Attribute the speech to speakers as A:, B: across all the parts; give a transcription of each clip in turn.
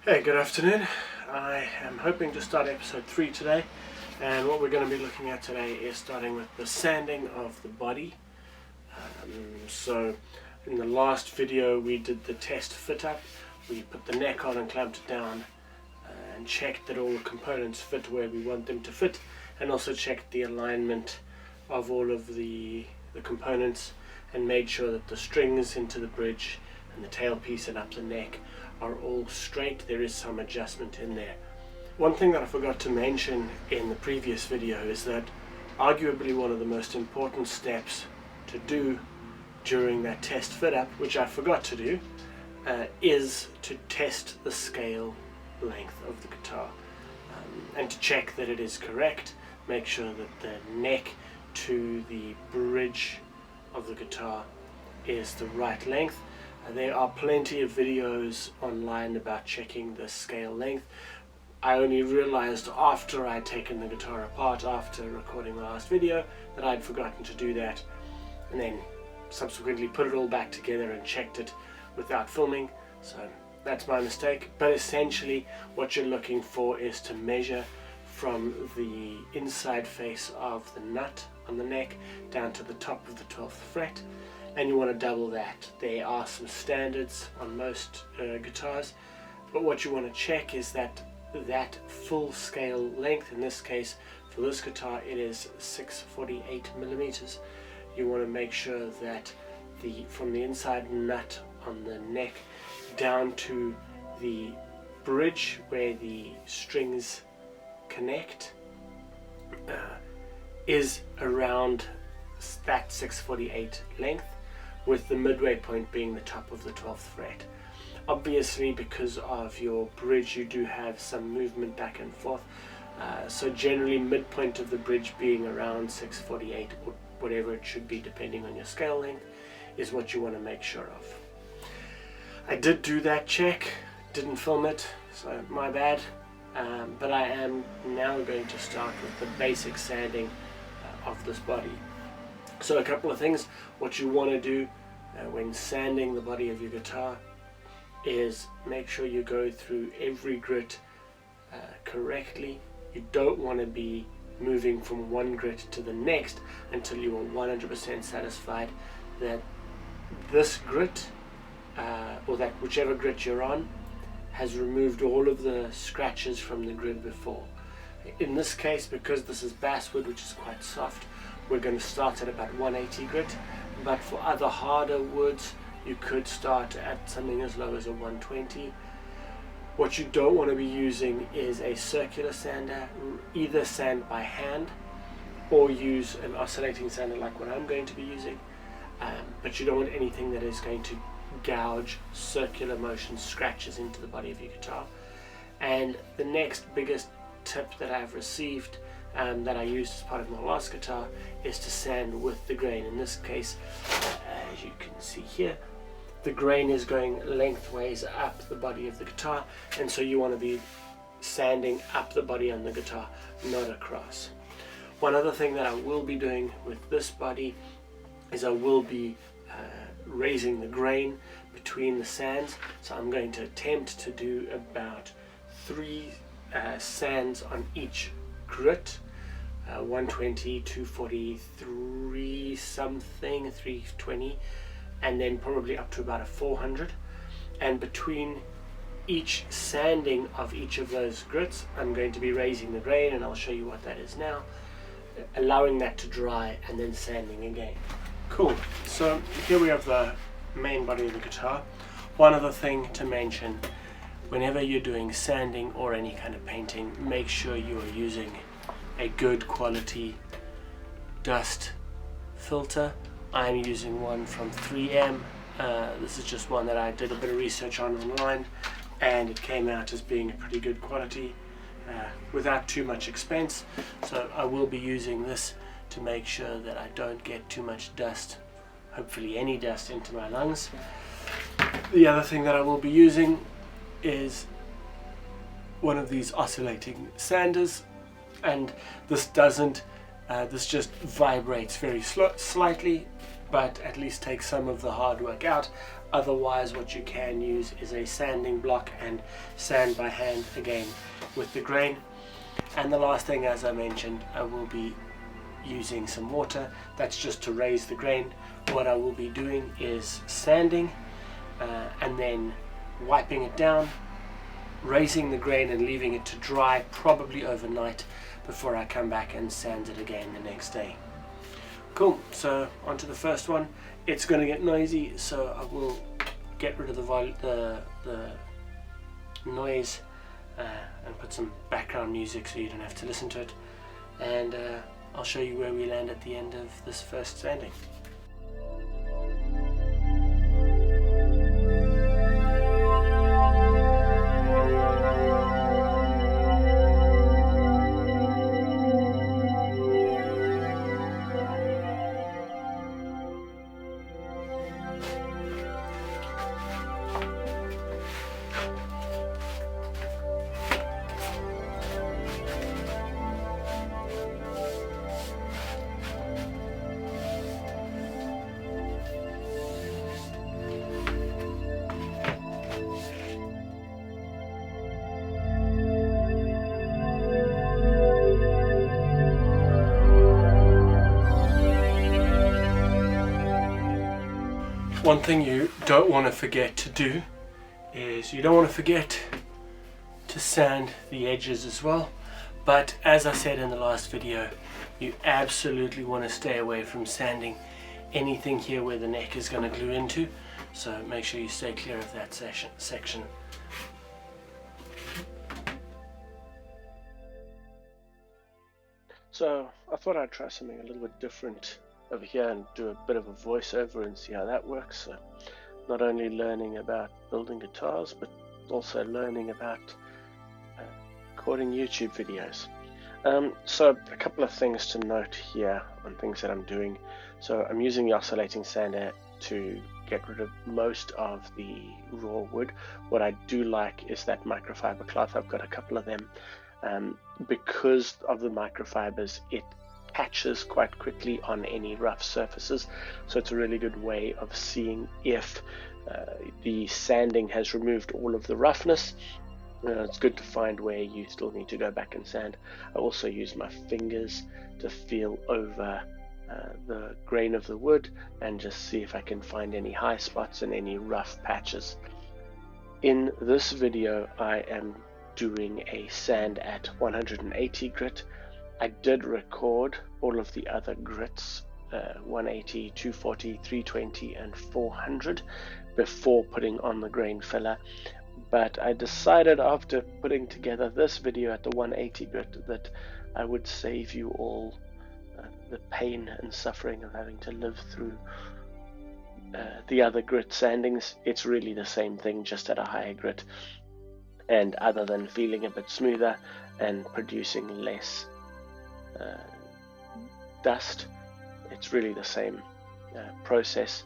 A: Hey, good afternoon. I am hoping to start episode 3 today, and what we're going to be looking at today is starting with the sanding of the body. So in the last video we did the test fit up. We put the neck on and clamped it down and checked that all the components fit where we want them to fit, and also checked the alignment of all of the components and made sure that the strings into the bridge and the tailpiece and up the neck are all straight. There is some adjustment in there. One thing that I forgot to mention in the previous video is that arguably one of the most important steps to do during that test fit up, which I forgot to do, is to test the scale length of the guitar and to check that it is correct. Make sure that the neck to the bridge of the guitar is the right length. There are plenty of videos online about checking the scale length. I only realized after I'd taken the guitar apart after recording the last video that I'd forgotten to do that, and then subsequently put it all back together and checked it without filming, so that's my mistake. But essentially what you're looking for is to measure from the inside face of the nut on the neck down to the top of the 12th fret, and you want to double that. There are some standards on most guitars, but what you want to check is that full scale length. In this case, for this guitar, it is 648 millimeters. You want to make sure that from the inside nut on the neck down to the bridge where the strings connect is around that 648 length, with the midway point being the top of the 12th fret. Obviously, because of your bridge, you do have some movement back and forth, so generally midpoint of the bridge being around 648 or whatever it should be depending on your scale length is what you want to make sure of. I did do that check, didn't film it, so my bad, but I am now going to start with the basic sanding of this body. So a couple of things. What you want to do when sanding the body of your guitar is make sure you go through every grit correctly. You don't want to be moving from one grit to the next until you are 100% satisfied that this grit or that whichever grit you're on has removed all of the scratches from the grid before. In this case, because this is basswood, which is quite soft, we're going to start at about 180 grit, but for other harder woods you could start at something as low as a 120. What you don't want to be using is a circular sander. Either sand by hand or use an oscillating sander like what I'm going to be using, but you don't want anything that is going to gouge circular motion scratches into the body of your guitar. And the next biggest tip that I've received that I used as part of my last guitar is to sand with the grain. In this case, as you can see here, the grain is going lengthways up the body of the guitar, and so you want to be sanding up the body on the guitar, not across. One other thing that I will be doing with this body is I will be raising the grain between the sands, so I'm going to attempt to do about 3 sands on each grit, 120, 240, 3 something, 320, and then probably up to about a 400. And between each sanding of each of those grits, I'm going to be raising the grain, and I'll show you what that is now, allowing that to dry and then sanding again. Cool, so here we have the main body of the guitar. One other thing to mention: whenever you're doing sanding or any kind of painting, make sure you are using a good quality dust filter. I'm using one from 3M. This is just one that I did a bit of research on online, and it came out as being a pretty good quality without too much expense. So I will be using this to make sure that I don't get too much dust, hopefully any dust, into my lungs. The other thing that I will be using is one of these oscillating sanders, and this just vibrates very slightly, but at least takes some of the hard work out. Otherwise, what you can use is a sanding block and sand by hand again with the grain. And the last thing, as I mentioned, I will be using some water. That's just to raise the grain. What I will be doing is sanding and then wiping it down, raising the grain and leaving it to dry probably overnight before I come back and sand it again the next day. Cool, so on to the first one. It's going to get noisy, so I will get rid of the noise and put some background music so you don't have to listen to it, and I'll show you where we land at the end of this first sanding. One thing you don't want to forget to do is you don't want to forget to sand the edges as well. But as I said in the last video, you absolutely want to stay away from sanding anything here where the neck is going to glue into. So make sure you stay clear of that section. So I thought I'd try something a little bit different over here and do a bit of a voiceover and see how that works. So not only learning about building guitars, but also learning about recording YouTube videos. So a couple of things to note here on things that I'm doing. So I'm using the oscillating sander to get rid of most of the raw wood. What I do like is that microfiber cloth. I've got a couple of them. Because of the microfibers, it patches quite quickly on any rough surfaces, so it's a really good way of seeing if the sanding has removed all of the roughness. It's good to find where you still need to go back and sand. I also use my fingers to feel over the grain of the wood and just see if I can find any high spots and any rough patches. In this video I am doing a sand at 180 grit. I did record all of the other grits, 180, 240, 320 and 400 before putting on the grain filler, but I decided after putting together this video at the 180 grit that I would save you all the pain and suffering of having to live through the other grit sandings. It's really the same thing, just at a higher grit, and other than feeling a bit smoother and producing less dust, it's really the same process.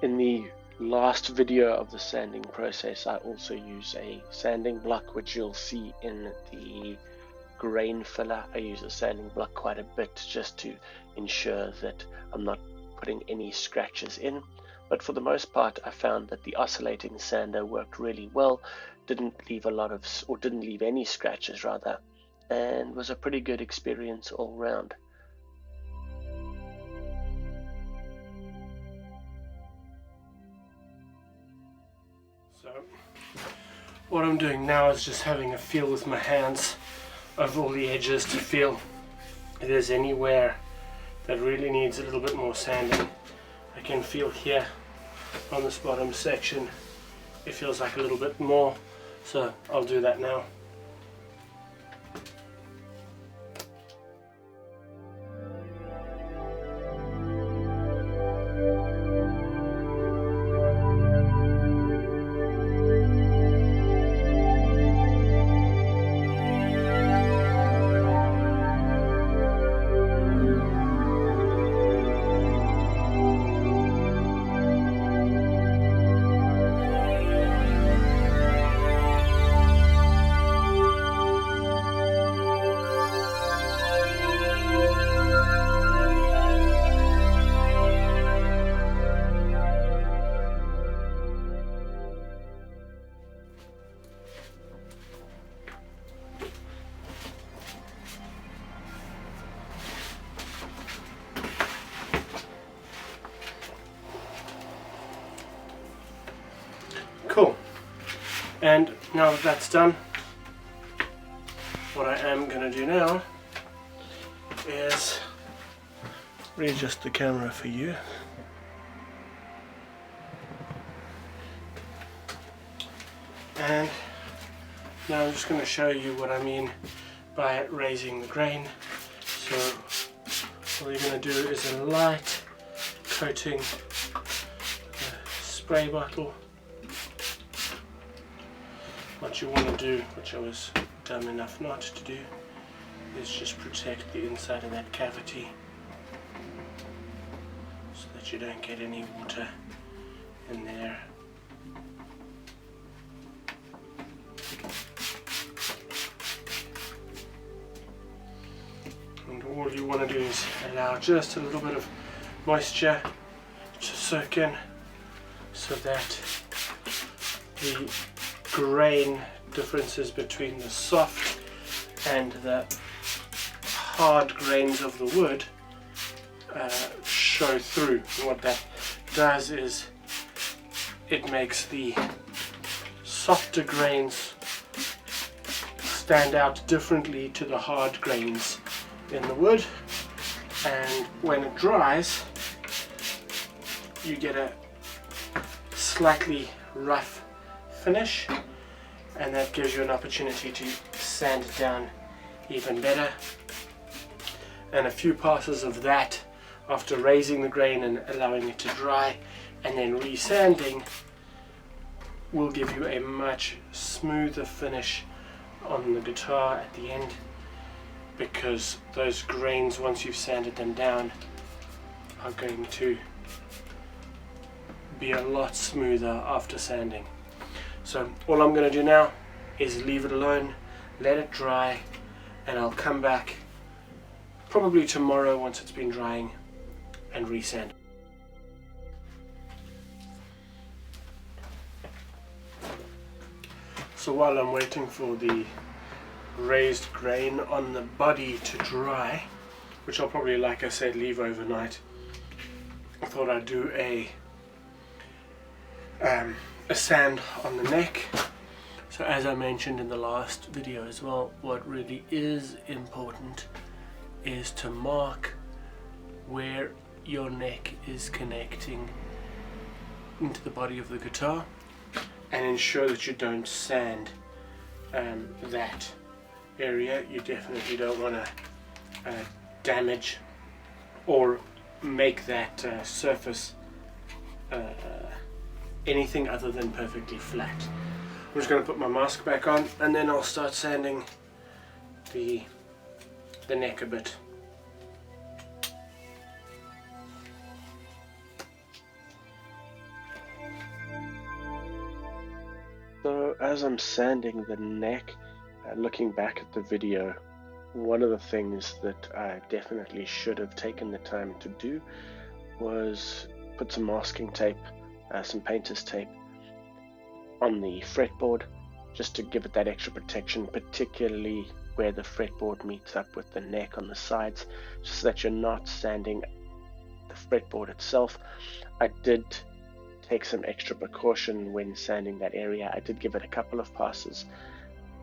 A: In the last video of the sanding process, I also use a sanding block, which you'll see in the grain filler. I use a sanding block quite a bit just to ensure that I'm not putting any scratches in, but for the most part I found that the oscillating sander worked really well, didn't leave any scratches rather, and was a pretty good experience all round. So what I'm doing now is just having a feel with my hands of all the edges to feel if there's anywhere that really needs a little bit more sanding. I can feel here on this bottom section it feels like a little bit more, so I'll do that now. And now that that's done, what I am going to do now is readjust the camera for you. And now I'm just going to show you what I mean by raising the grain. So all you're going to do is a light coating the spray bottle. What you want to do, which I was dumb enough not to do, is just protect the inside of that cavity so that you don't get any water in there. And all you want to do is allow just a little bit of moisture to soak in so that the grain differences between the soft and the hard grains of the wood show through. And what that does is it makes the softer grains stand out differently to the hard grains in the wood, and when it dries you get a slightly rough finish, and that gives you an opportunity to sand it down even better. And a few passes of that after raising the grain and allowing it to dry and then resanding will give you a much smoother finish on the guitar at the end, because those grains, once you've sanded them down, are going to be a lot smoother after sanding. So all I'm going to do now is leave it alone, let it dry, and I'll come back probably tomorrow once it's been drying and resand. So while I'm waiting for the raised grain on the body to dry, which I'll probably, like I said, leave overnight, I thought I'd do a sand on the neck. So as I mentioned in the last video as well, what really is important is to mark where your neck is connecting into the body of the guitar and ensure that you don't sand that area. You definitely don't want to damage or make that surface anything other than perfectly flat. I'm just going to put my mask back on and then I'll start sanding the neck a bit. So as I'm sanding the neck, looking back at the video, one of the things that I definitely should have taken the time to do was put some masking tape, some painter's tape on the fretboard, just to give it that extra protection, particularly where the fretboard meets up with the neck on the sides, just so that you're not sanding the fretboard itself. I did take some extra precaution when sanding that area. I did give it a couple of passes,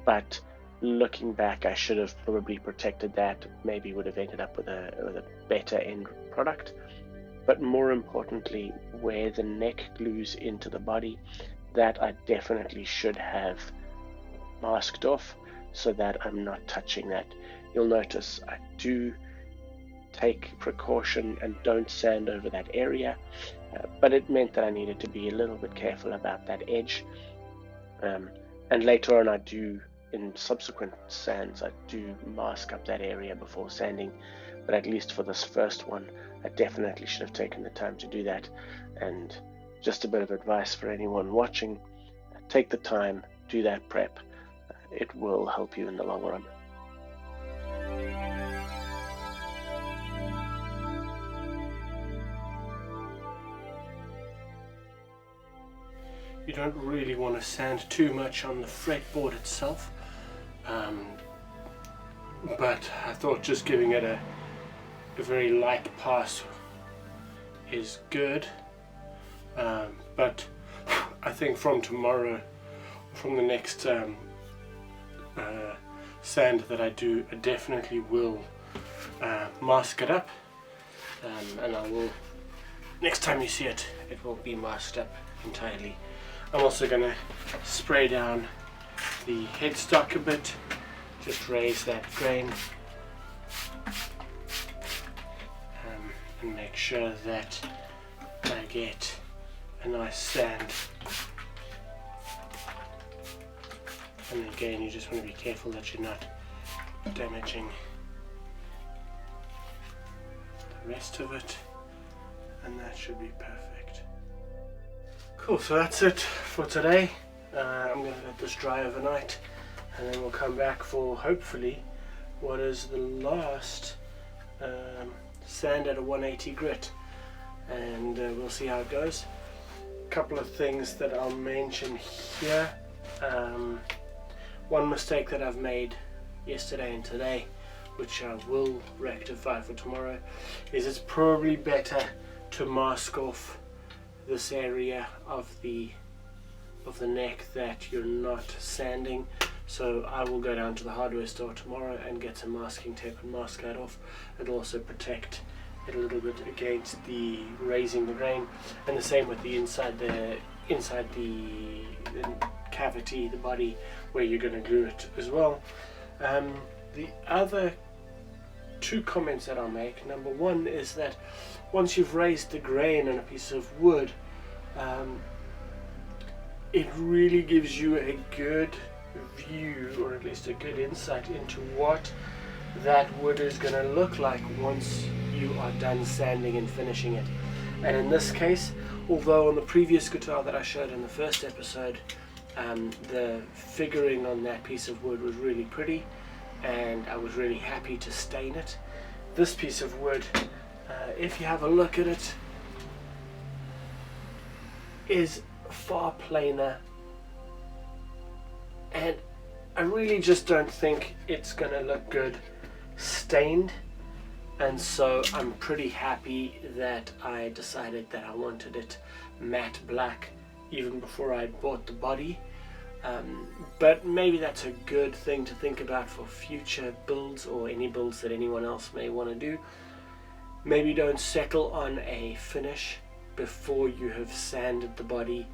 A: but looking back, I should have probably protected that. Maybe would have ended up with a better end product. But more importantly, where the neck glues into the body, that I definitely should have masked off so that I'm not touching that. You'll notice I do take precaution and don't sand over that area, but it meant that I needed to be a little bit careful about that edge. And later on, I do, in subsequent sands, I do mask up that area before sanding, but at least for this first one, I definitely should have taken the time to do that. And just a bit of advice for anyone watching, take the time, do that prep. It will help you in the long run. You don't really want to sand too much on the fretboard itself, but I thought just giving it a very light pass is good. But I think from tomorrow from the next sand that I do, I definitely will mask it up, and I will, next time you see it, it will be masked up entirely. I'm also going to spray down the headstock a bit, just raise that grain, and make sure that I get a nice sand. And again, you just want to be careful that you're not damaging the rest of it, and that should be perfect. Cool, so that's it for today. I'm going to let this dry overnight, and then we'll come back for hopefully what is the last sand at a 180 grit, and we'll see how it goes. A couple of things that I'll mention here. One mistake that I've made yesterday and today, which I will rectify for tomorrow, is it's probably better to mask off this area of the neck that you're not sanding. So I will go down to the hardware store tomorrow and get some masking tape and mask that off. It'll also protect it a little bit against the raising the grain, and the same with the inside the cavity, the body, where you're going to glue it as well. The other two comments that I'll make, number one, is that once you've raised the grain on a piece of wood, it really gives you a good view, or at least a good insight into what that wood is going to look like once you are done sanding and finishing it. And in this case, although on the previous guitar that I showed in the first episode, the figuring on that piece of wood was really pretty, and I was really happy to stain it. This piece of wood, if you have a look at it, is far plainer, and I really just don't think it's gonna look good stained, and so I'm pretty happy that I decided that I wanted it matte black even before I bought the body. But maybe that's a good thing to think about for future builds, or any builds that anyone else may want to do. Maybe don't settle on a finish before you have sanded the body,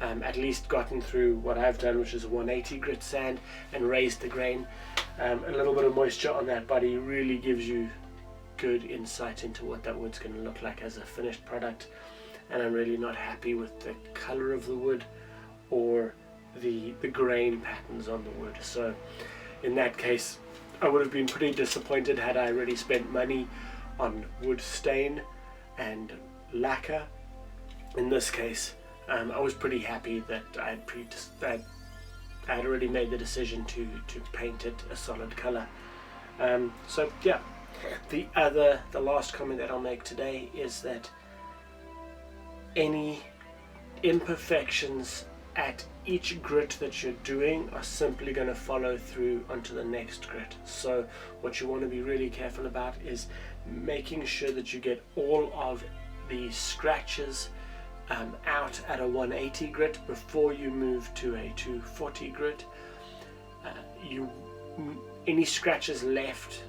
A: at least gotten through what I've done, which is a 180 grit sand, and raised the grain. A little bit of moisture on that body really gives you good insight into what that wood's going to look like as a finished product, and I'm really not happy with the color of the wood or the grain patterns on the wood. So in that case, I would have been pretty disappointed had I already spent money on wood stain and lacquer. In this case, I was pretty happy that I had already made the decision to paint it a solid color. So yeah, the last comment that I'll make today is that any imperfections at each grit that you're doing are simply going to follow through onto the next grit. So what you want to be really careful about is making sure that you get all of the scratches out at a 180 grit before you move to a 240 grit. Any scratches left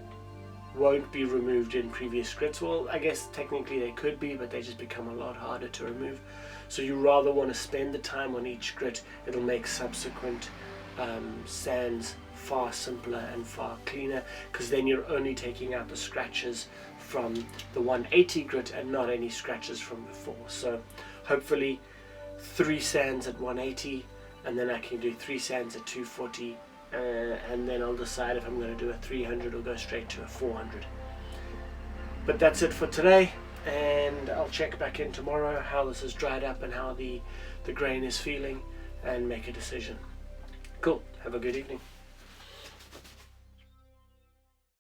A: won't be removed in previous grits. Well, I guess technically they could be, but they just become a lot harder to remove. So you rather want to spend the time on each grit. It'll make subsequent sands far simpler and far cleaner, because then you're only taking out the scratches from the 180 grit and not any scratches from before. So hopefully 3 sands at 180, and then I can do 3 sands at 240, and then I'll decide if I'm going to do a 300 or go straight to a 400. But that's it for today, and I'll check back in tomorrow how this has dried up and how the grain is feeling, and make a decision. Cool, have a good evening.